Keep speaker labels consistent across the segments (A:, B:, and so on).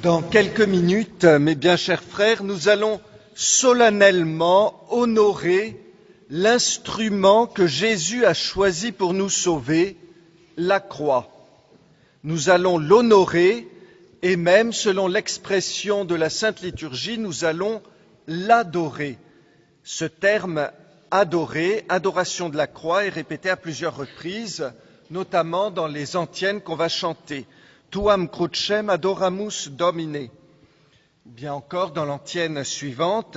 A: Dans quelques minutes, mes bien chers frères, nous allons solennellement honorer l'instrument que Jésus a choisi pour nous sauver, la croix. Nous allons l'honorer et même, selon l'expression de la Sainte Liturgie, nous allons l'adorer. Ce terme adorer, adoration de la croix, est répété à plusieurs reprises, notamment dans les antiennes qu'on va chanter. Tuam crucem adoramus Domine. Bien encore, dans l'antienne suivante,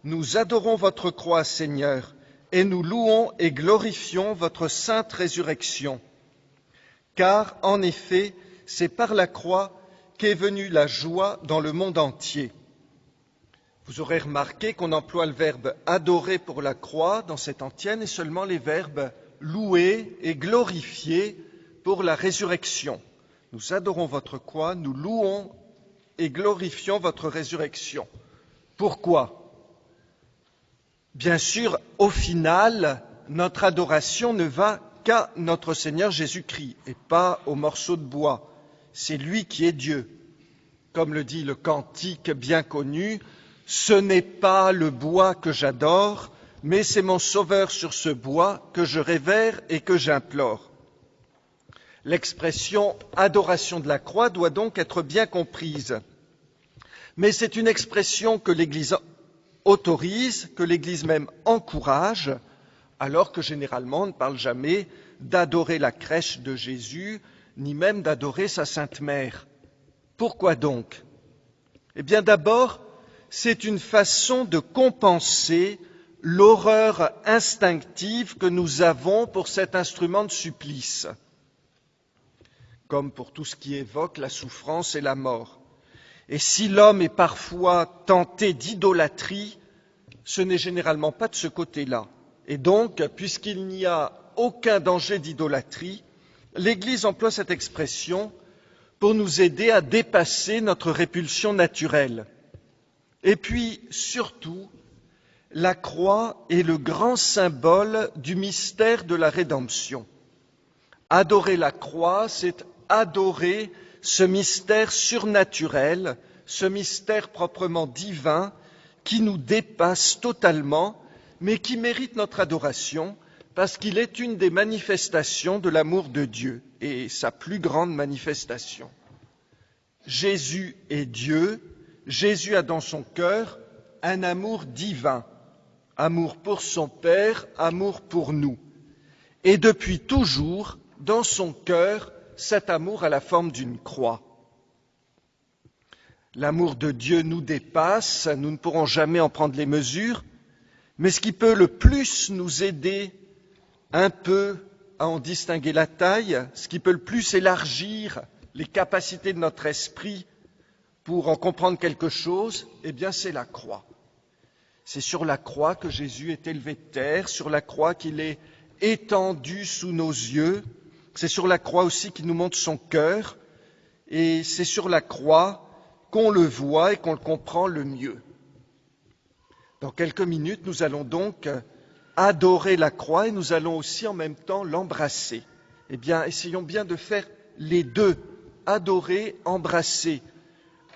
A: nous adorons votre croix, Seigneur, et nous louons et glorifions votre sainte résurrection. Car, en effet, c'est par la croix qu'est venue la joie dans le monde entier. Vous aurez remarqué qu'on emploie le verbe adorer pour la croix dans cette antienne et seulement les verbes louer et glorifier pour la résurrection. Nous adorons votre croix, nous louons et glorifions votre résurrection. Pourquoi ? Bien sûr, au final, notre adoration ne va qu'à notre Seigneur Jésus-Christ et pas au morceau de bois. C'est lui qui est Dieu. Comme le dit le cantique bien connu, « Ce n'est pas le bois que j'adore, mais c'est mon Sauveur sur ce bois que je révère et que j'implore. » L'expression « adoration de la croix » doit donc être bien comprise. Mais c'est une expression que l'Église autorise, que l'Église même encourage, alors que généralement on ne parle jamais d'adorer la crèche de Jésus, ni même d'adorer sa Sainte Mère. Pourquoi donc ? Eh bien d'abord, c'est une façon de compenser l'horreur instinctive que nous avons pour cet instrument de supplice, comme pour tout ce qui évoque la souffrance et la mort. Et si l'homme est parfois tenté d'idolâtrie, ce n'est généralement pas de ce côté-là. Et donc, puisqu'il n'y a aucun danger d'idolâtrie, l'Église emploie cette expression pour nous aider à dépasser notre répulsion naturelle. Et puis, surtout, la croix est le grand symbole du mystère de la rédemption. Adorer la croix, c'est adorer ce mystère surnaturel, ce mystère proprement divin qui nous dépasse totalement, mais qui mérite notre adoration parce qu'il est une des manifestations de l'amour de Dieu et sa plus grande manifestation. Jésus est Dieu, Jésus a dans son cœur un amour divin, amour pour son Père, amour pour nous. Et depuis toujours, dans son cœur, cet amour a la forme d'une croix. L'amour de Dieu nous dépasse, nous ne pourrons jamais en prendre les mesures, mais ce qui peut le plus nous aider un peu à en distinguer la taille, ce qui peut le plus élargir les capacités de notre esprit pour en comprendre quelque chose, eh bien c'est la croix. C'est sur la croix que Jésus est élevé de terre, sur la croix qu'il est étendu sous nos yeux, c'est sur la croix aussi qu'il nous montre son cœur, et c'est sur la croix qu'on le voit et qu'on le comprend le mieux. Dans quelques minutes, nous allons donc adorer la croix et nous allons aussi en même temps l'embrasser. Eh bien, essayons bien de faire les deux, adorer, embrasser.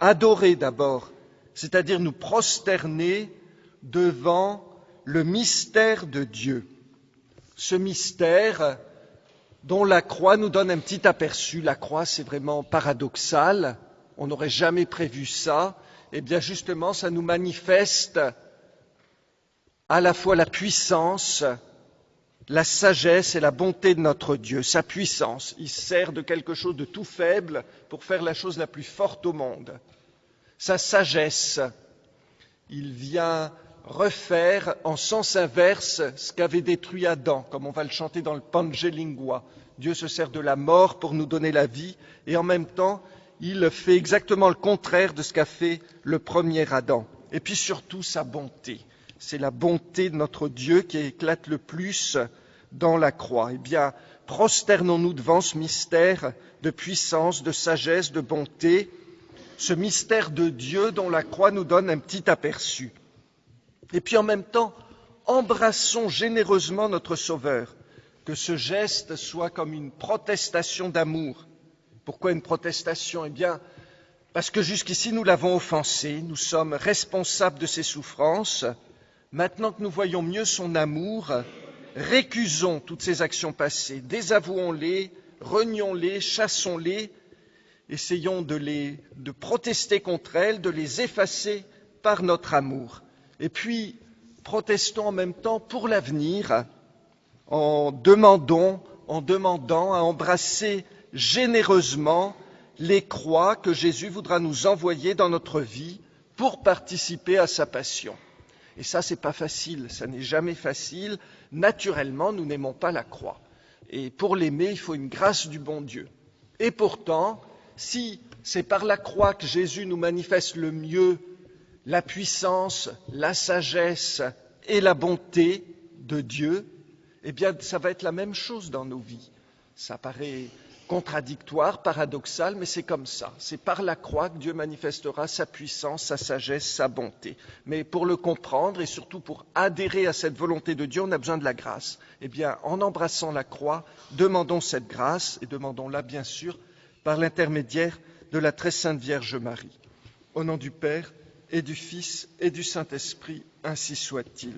A: Adorer d'abord, c'est-à-dire nous prosterner devant le mystère de Dieu. Ce mystère dont la croix nous donne un petit aperçu. La croix, c'est vraiment paradoxal, on n'aurait jamais prévu ça. Eh bien justement, ça nous manifeste à la fois la puissance, la sagesse et la bonté de notre Dieu. Sa puissance, il sert de quelque chose de tout faible pour faire la chose la plus forte au monde. Sa sagesse, il vient refaire en sens inverse ce qu'avait détruit Adam, comme on va le chanter dans le Pange Lingua. Dieu se sert de la mort pour nous donner la vie, et en même temps, il fait exactement le contraire de ce qu'a fait le premier Adam. Et puis surtout, sa bonté. C'est la bonté de notre Dieu qui éclate le plus dans la croix. Eh bien, prosternons-nous devant ce mystère de puissance, de sagesse, de bonté, ce mystère de Dieu dont la croix nous donne un petit aperçu. Et puis en même temps, embrassons généreusement notre Sauveur. que ce geste soit comme une protestation d'amour. Pourquoi une protestation? Eh bien, parce que jusqu'ici nous l'avons offensé, nous sommes responsables de ses souffrances. Maintenant que nous voyons mieux son amour, récusons toutes ces actions passées, désavouons-les, renions-les, chassons-les, essayons de protester contre elles, de les effacer par notre amour. Et puis, protestons en même temps pour l'avenir, en demandant à embrasser généreusement les croix que Jésus voudra nous envoyer dans notre vie pour participer à sa passion. Et ça, c'est pas facile, ça n'est jamais facile. Naturellement, nous n'aimons pas la croix. Et pour l'aimer, il faut une grâce du bon Dieu. Et pourtant, si c'est par la croix que Jésus nous manifeste le mieux la puissance, la sagesse et la bonté de Dieu, eh bien, ça va être la même chose dans nos vies. Ça paraît contradictoire, paradoxal, mais c'est comme ça. C'est par la croix que Dieu manifestera sa puissance, sa sagesse, sa bonté. Mais pour le comprendre et surtout pour adhérer à cette volonté de Dieu, on a besoin de la grâce. Eh bien, en embrassant la croix, demandons cette grâce et demandons-la, bien sûr, par l'intermédiaire de la très sainte Vierge Marie. Au nom du Père et du Fils et du Saint-Esprit, ainsi soit-il.